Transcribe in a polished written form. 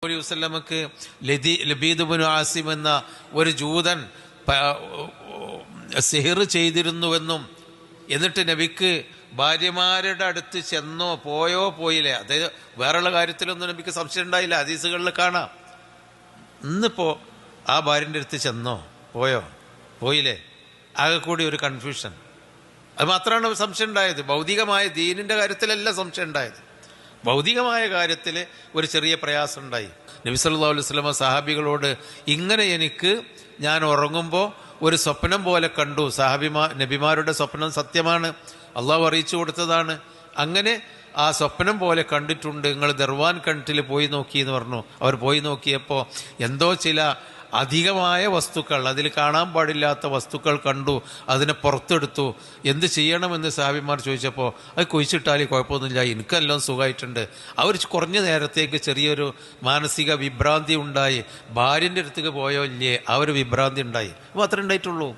അലൈഹി വസല്ലമക്ക് ലബീദ് ഇബ്നു ആസിം എന്ന ഒരു ജൂതൻ സിഹിർ ചെയ്തിരുന്നുവെന്നും എന്നിട്ട് നബിക്ക് ഭാര്യമാരുടെ അടുത്ത് ചെന്നോ പോയില്ലേ, അത് വേറെയുള്ള കാര്യത്തിലൊന്നും നബിക്ക് സംശയം ഉണ്ടായില്ല. ഹദീസുകളിൽ കാണാം. ഇന്നിപ്പോൾ ആ ഭാര്യൻ്റെ അടുത്ത് ചെന്നോ പോയില്ലേ, ആകെ കൂടി ഒരു കൺഫ്യൂഷൻ. അത് മാത്രമാണ് സംശയം ഉണ്ടായത്. ഭൗതികമായ ദീനിൻ്റെ കാര്യത്തിലല്ല സംശയം ഉണ്ടായത്, ഭൗതികമായ കാര്യത്തിൽ ഒരു ചെറിയ പ്രയാസം ഉണ്ടായി. നബി സല്ലല്ലാഹു അലൈഹി വസല്ലം സഹാബികളോട് ഇങ്ങനെ എനിക്ക് ഞാൻ ഉറങ്ങുമ്പോൾ ഒരു സ്വപ്നം പോലെ കണ്ടു. നബിമാരുടെ സ്വപ്നം സത്യമാണ്, അള്ളാഹു അറിയിച്ചു കൊടുത്തതാണ്. അങ്ങനെ ആ സ്വപ്നം പോലെ കണ്ടിട്ടുണ്ട്, നിങ്ങൾ ദർവാൻ കിണറ്റിൽ പോയി നോക്കി എന്ന് പറഞ്ഞു. അവർ പോയി നോക്കിയപ്പോൾ എന്തോ ചില അധികമായ വസ്തുക്കൾ, അതിൽ കാണാൻ പാടില്ലാത്ത വസ്തുക്കൾ കണ്ടു. അതിനെ പുറത്തെടുത്തു. എന്ത് ചെയ്യണമെന്ന് സഹാബിമാർ ചോദിച്ചപ്പോൾ അത് കുഴിച്ചിട്ടാൽ കുഴപ്പമൊന്നുമില്ല, എനിക്കെല്ലാം സുഖമായിട്ടുണ്ട്. അവർ കുറഞ്ഞ നേരത്തേക്ക് ചെറിയൊരു മാനസിക വിഭ്രാന്തി ഉണ്ടായി. ഭാര്യൻ്റെ അടുത്തേക്ക് പോയോ ഇല്ലേ, ആ ഒരു വിഭ്രാന്തി ഉണ്ടായി. മാത്രമേ ഉണ്ടായിട്ടുള്ളൂ.